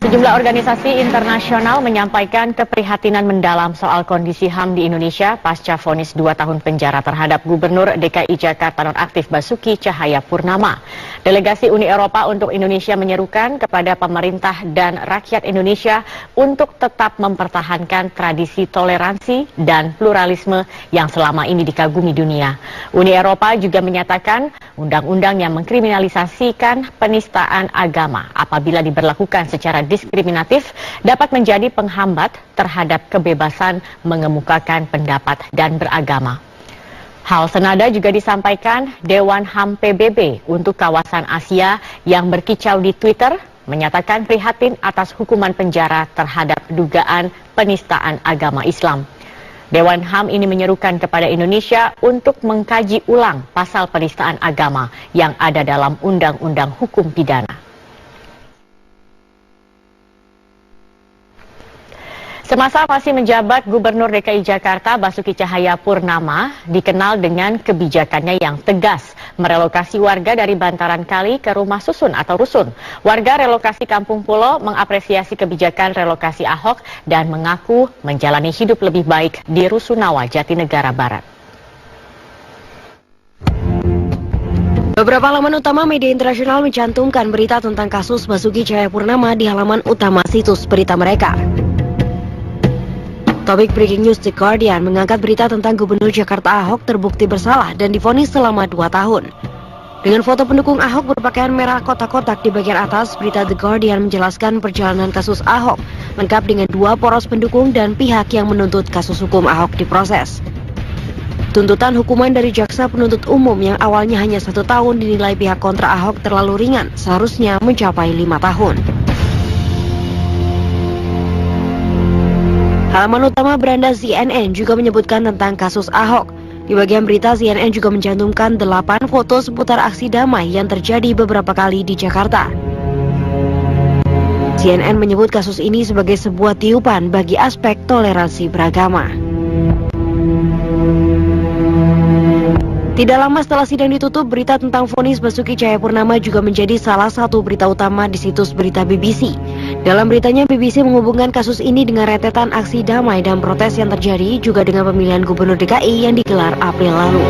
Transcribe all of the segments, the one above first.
Sejumlah organisasi internasional menyampaikan keprihatinan mendalam soal kondisi HAM di Indonesia pasca vonis 2 tahun penjara terhadap Gubernur DKI Jakarta nonaktif Basuki Cahayapurnama. Delegasi Uni Eropa untuk Indonesia menyerukan kepada pemerintah dan rakyat Indonesia untuk tetap mempertahankan tradisi toleransi dan pluralisme yang selama ini dikagumi dunia. Uni Eropa juga menyatakan undang-undang yang mengkriminalisasikan penistaan agama apabila diberlakukan secara diskriminatif dapat menjadi penghambat terhadap kebebasan mengemukakan pendapat dan beragama. Hal senada juga disampaikan Dewan HAM PBB untuk kawasan Asia yang berkicau di Twitter menyatakan prihatin atas hukuman penjara terhadap dugaan penistaan agama Islam. Dewan HAM ini menyerukan kepada Indonesia untuk mengkaji ulang pasal penistaan agama yang ada dalam Undang-Undang Hukum Pidana. Semasa masih menjabat Gubernur DKI Jakarta, Basuki Cahayapurnama dikenal dengan kebijakannya yang tegas merelokasi warga dari bantaran kali ke rumah susun atau rusun. Warga relokasi Kampung Pulo mengapresiasi kebijakan relokasi Ahok dan mengaku menjalani hidup lebih baik di Rusunawa, Jatinegara Barat. Beberapa laman utama media internasional mencantumkan berita tentang kasus Basuki Cahayapurnama di halaman utama situs berita mereka. Topik Breaking News The Guardian mengangkat berita tentang Gubernur Jakarta Ahok terbukti bersalah dan divonis selama 2 tahun. Dengan foto pendukung Ahok berpakaian merah kotak-kotak di bagian atas, berita The Guardian menjelaskan perjalanan kasus Ahok lengkap dengan 2 poros pendukung dan pihak yang menuntut kasus hukum Ahok diproses. Tuntutan hukuman dari jaksa penuntut umum yang awalnya hanya 1 tahun dinilai pihak kontra Ahok terlalu ringan, seharusnya mencapai 5 tahun. Halaman utama beranda CNN juga menyebutkan tentang kasus Ahok. Di bagian berita, CNN juga mencantumkan 8 foto seputar aksi damai yang terjadi beberapa kali di Jakarta. CNN menyebut kasus ini sebagai sebuah tiupan bagi aspek toleransi beragama. Tidak lama setelah sidang ditutup, berita tentang vonis Basuki Cahayapurnama juga menjadi salah satu berita utama di situs berita BBC. Dalam beritanya, BBC menghubungkan kasus ini dengan rentetan aksi damai dan protes yang terjadi juga dengan pemilihan Gubernur DKI yang digelar April lalu.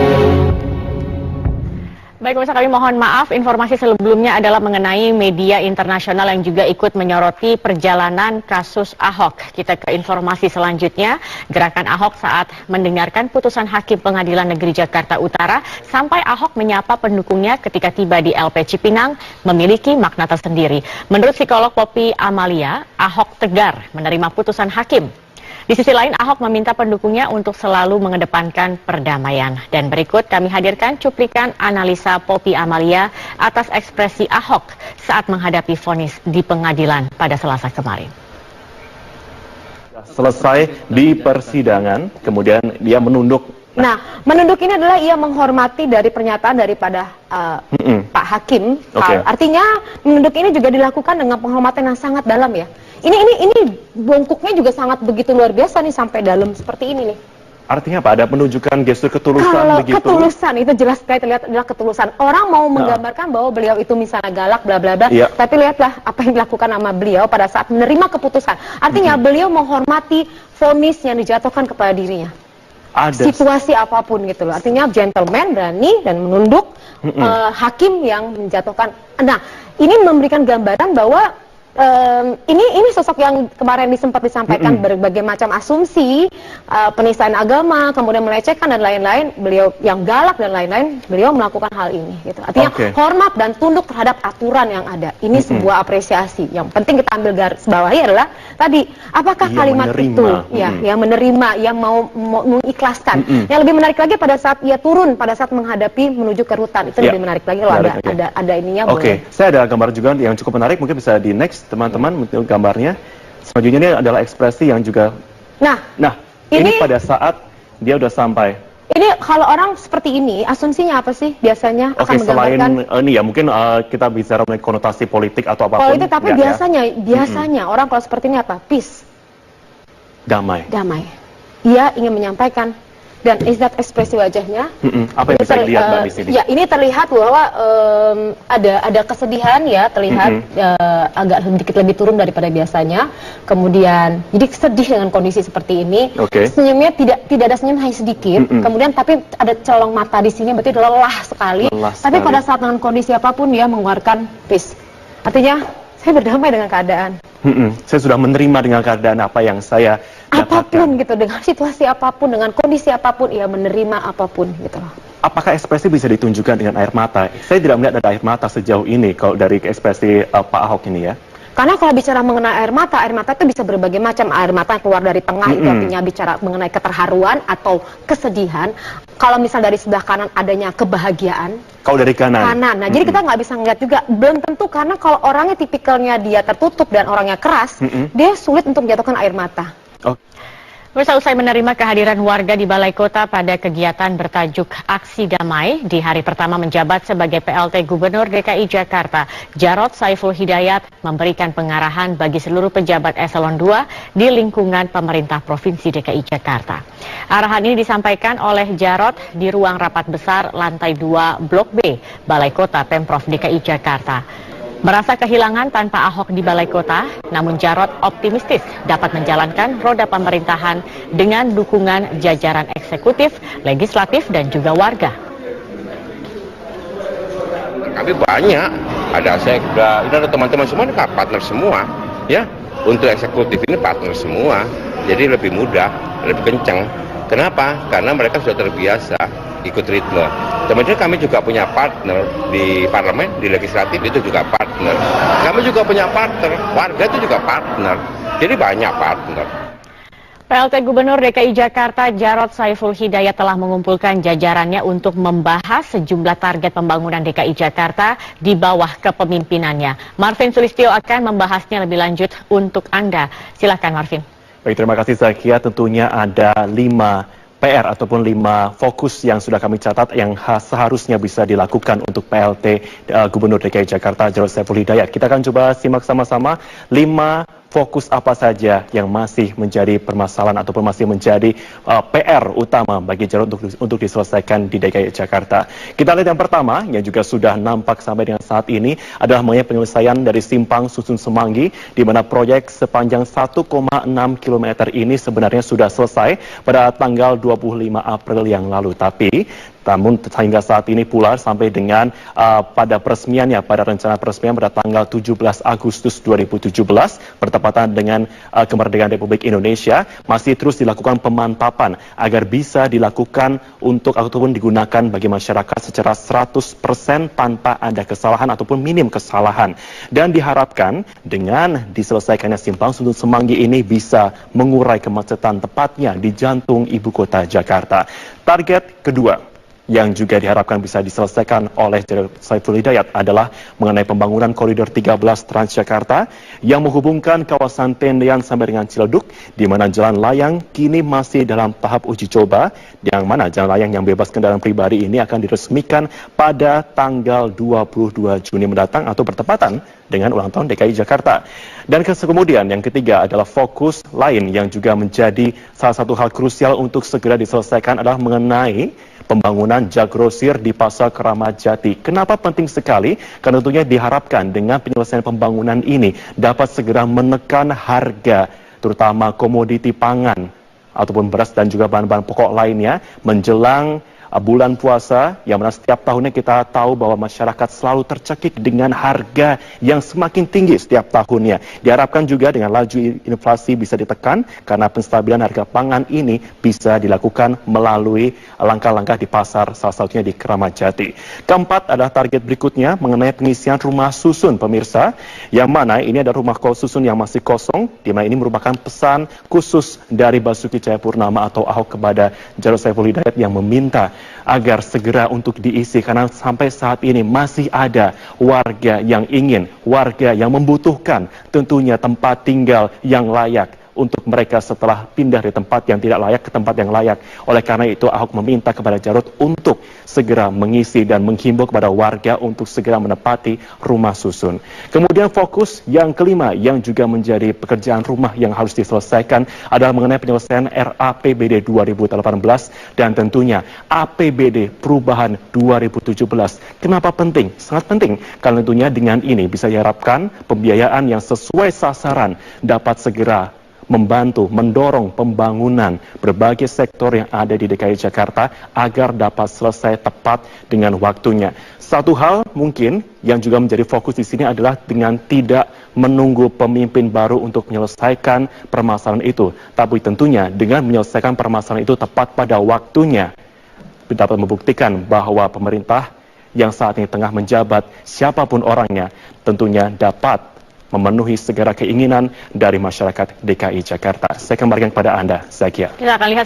Baik, pemirsa, kami mohon maaf, informasi sebelumnya adalah mengenai media internasional yang juga ikut menyoroti perjalanan kasus Ahok. Kita ke informasi selanjutnya, gerakan Ahok saat mendengarkan putusan Hakim Pengadilan Negeri Jakarta Utara sampai Ahok menyapa pendukungnya ketika tiba di LP Cipinang memiliki makna tersendiri. Menurut psikolog Poppy Amalia, Ahok tegar menerima putusan Hakim. Di sisi lain, Ahok meminta pendukungnya untuk selalu mengedepankan perdamaian. Dan berikut kami hadirkan cuplikan analisa Poppy Amalia atas ekspresi Ahok saat menghadapi vonis di pengadilan pada Selasa kemarin. Selesai di persidangan, kemudian dia menunduk. Nah, menunduk ini adalah ia menghormati dari pernyataan daripada Pak Hakim. Okay. Artinya menunduk ini juga dilakukan dengan penghormatan yang sangat dalam ya. Ini bongkoknya juga sangat begitu luar biasa nih sampai dalam seperti ini nih. Artinya apa? Ada penunjukan gestur ketulusan kalau begitu? Ketulusan itu jelas sekali terlihat adalah ketulusan. Orang mau menggambarkan bahwa beliau itu misalnya galak bla bla bla, tapi lihatlah apa yang dilakukan sama beliau pada saat menerima keputusan. Artinya beliau menghormati vonis yang dijatuhkan kepada dirinya. Ada situasi apapun gitu loh. Artinya gentleman, berani dan menunduk hakim yang menjatuhkan. Nah, ini memberikan gambaran bahwa ini sosok yang kemarin sempat disampaikan berbagai macam asumsi, penistaan agama, kemudian melecehkan dan lain-lain, beliau yang galak dan lain-lain, beliau melakukan hal ini gitu. Artinya hormat dan tunduk terhadap aturan yang ada. Ini sebuah apresiasi. Yang penting kita ambil garis bawahi adalah tadi, apakah kalimat itu yang menerima, yang mau mengikhlaskan. Yang lebih menarik lagi pada saat ia turun, pada saat menghadapi menuju ke rutan, itu lebih menarik lagi kalau ada ininya. Saya ada gambar juga yang cukup menarik, mungkin bisa di next teman-teman gambarnya. Selanjutnya ini adalah ekspresi yang juga ini pada saat dia udah sampai. Ini kalau orang seperti ini asumsinya apa sih biasanya akan menggambarkan? Selain ini ya mungkin kita bicara mengenai konotasi politik atau apapun. Politik, tapi biasanya orang kalau seperti ini apa? Peace. Damai. Damai. Ia ingin menyampaikan Dan is that ekspresi wajahnya? Apa yang bisa dilihat Mbak di sini? Ya, ini terlihat bahwa ada kesedihan ya, terlihat agak sedikit lebih turun daripada biasanya. Kemudian jadi sedih dengan kondisi seperti ini. Senyumnya tidak ada senyum, hanya sedikit. Kemudian tapi ada colong mata di sini, berarti lelah sekali. Tapi pada saat dengan kondisi apapun dia mengeluarkan peace. Artinya saya berdamai dengan keadaan. Saya sudah menerima dengan keadaan apa yang saya apapun gitu, dengan situasi apapun, dengan kondisi apapun, ia menerima apapun gitu loh. Apakah ekspresi bisa ditunjukkan dengan air mata? Saya tidak melihat ada air mata sejauh ini kalau dari ekspresi Pak Ahok ini ya. Karena kalau bicara mengenai air mata itu bisa berbagai macam. Air mata yang keluar dari tengah itu artinya bicara mengenai keterharuan atau kesedihan. Kalau misal dari sebelah kanan adanya kebahagiaan. Kalau dari kanan? Nah, jadi kita nggak bisa ngeliat juga. Belum tentu, karena kalau orangnya tipikalnya dia tertutup dan orangnya keras, dia sulit untuk menjatuhkan air mata. Usai menerima kehadiran warga di Balai Kota pada kegiatan bertajuk Aksi Damai di hari pertama menjabat sebagai PLT Gubernur DKI Jakarta, Jarod Saiful Hidayat memberikan pengarahan bagi seluruh pejabat eselon 2 di lingkungan pemerintah Provinsi DKI Jakarta. Arahan ini disampaikan oleh Jarod di ruang rapat besar lantai 2 Blok B, Balai Kota Pemprov DKI Jakarta. Merasa kehilangan tanpa Ahok di Balai Kota, namun Jarod optimistis dapat menjalankan roda pemerintahan dengan dukungan jajaran eksekutif, legislatif, dan juga warga. Kami banyak, ada sekda, ini ada teman-teman semua, ini partner semua, ya. Untuk eksekutif ini partner semua, jadi lebih mudah, lebih kencang. Kenapa? Karena mereka sudah terbiasa ikut ritme. Kemudian kami juga punya partner di parlemen, di legislatif itu juga partner. Kami juga punya partner, warga itu juga partner. Jadi banyak partner. PLT Gubernur DKI Jakarta Jarod Saiful Hidayat telah mengumpulkan jajarannya untuk membahas sejumlah target pembangunan DKI Jakarta di bawah kepemimpinannya. Marvin Sulistyo akan membahasnya lebih lanjut untuk Anda. Silakan Marvin. Baik, terima kasih Zakia. Tentunya ada 5 PR ataupun 5 fokus yang sudah kami catat yang seharusnya bisa dilakukan untuk PLT Gubernur DKI Jakarta Jarod Saiful Hidayat. Kita akan coba simak sama-sama 5 fokus apa saja yang masih menjadi permasalahan ataupun masih menjadi PR utama bagi Jarod untuk diselesaikan di DKI Jakarta. Kita lihat yang pertama yang juga sudah nampak sampai dengan saat ini adalah mengenai penyelesaian dari Simpang Susun Semanggi, di mana proyek sepanjang 1,6 km ini sebenarnya sudah selesai pada tanggal 25 April yang lalu. Namun hingga saat ini pula sampai dengan pada peresmiannya, pada rencana peresmian pada tanggal 17 Agustus 2017 bertepatan dengan kemerdekaan Republik Indonesia, masih terus dilakukan pemantapan agar bisa dilakukan untuk ataupun digunakan bagi masyarakat secara 100% tanpa ada kesalahan ataupun minim kesalahan. Dan diharapkan dengan diselesaikannya Simpang Susun Semanggi ini bisa mengurai kemacetan tepatnya di jantung ibu kota Jakarta. Target kedua yang juga diharapkan bisa diselesaikan oleh Jarod Saiful Hidayat adalah mengenai pembangunan koridor 13 Transjakarta yang menghubungkan kawasan Tendean sampai dengan Ciledug, di mana jalan layang kini masih dalam tahap uji coba, yang mana jalan layang yang bebas kendaraan pribadi ini akan diresmikan pada tanggal 22 Juni mendatang atau bertepatan dengan ulang tahun DKI Jakarta. Dan kemudian yang ketiga adalah fokus lain yang juga menjadi salah satu hal krusial untuk segera diselesaikan adalah mengenai pembangunan jak grosir di Pasar Keramat Jati. Kenapa penting sekali? Karena tentunya diharapkan dengan penyelesaian pembangunan ini dapat segera menekan harga, terutama komoditi pangan ataupun beras dan juga bahan-bahan pokok lainnya menjelang bulan puasa, yang mana setiap tahunnya kita tahu bahwa masyarakat selalu tercekik dengan harga yang semakin tinggi setiap tahunnya. Diharapkan juga dengan laju inflasi bisa ditekan karena penstabilan harga pangan ini bisa dilakukan melalui langkah-langkah di pasar, salah satunya di Keramat Jati. Keempat adalah target berikutnya mengenai pengisian rumah susun pemirsa, yang mana ini ada rumah susun yang masih kosong, di mana ini merupakan pesan khusus dari Basuki Cahayapurnama atau Ahok kepada Jarod Saiful Hidayat yang meminta agar segera untuk diisi, karena sampai saat ini masih ada warga yang ingin, warga yang membutuhkan tentunya tempat tinggal yang layak untuk mereka setelah pindah dari tempat yang tidak layak ke tempat yang layak. Oleh karena itu, Ahok meminta kepada Jarod untuk segera mengisi dan menghimbau kepada warga untuk segera menempati rumah susun. Kemudian fokus yang kelima yang juga menjadi pekerjaan rumah yang harus diselesaikan adalah mengenai penyelesaian RAPBD 2018 dan tentunya APBD perubahan 2017. Kenapa penting? Sangat penting karena tentunya dengan ini bisa diharapkan pembiayaan yang sesuai sasaran dapat segera membantu, mendorong pembangunan berbagai sektor yang ada di DKI Jakarta agar dapat selesai tepat dengan waktunya. Satu hal mungkin yang juga menjadi fokus di sini adalah dengan tidak menunggu pemimpin baru untuk menyelesaikan permasalahan itu. Tapi tentunya dengan menyelesaikan permasalahan itu tepat pada waktunya, dapat membuktikan bahwa pemerintah yang saat ini tengah menjabat, siapapun orangnya, tentunya dapat memenuhi segala keinginan dari masyarakat DKI Jakarta. Saya kembalikan kepada Anda, Zakia. Kita akan lihat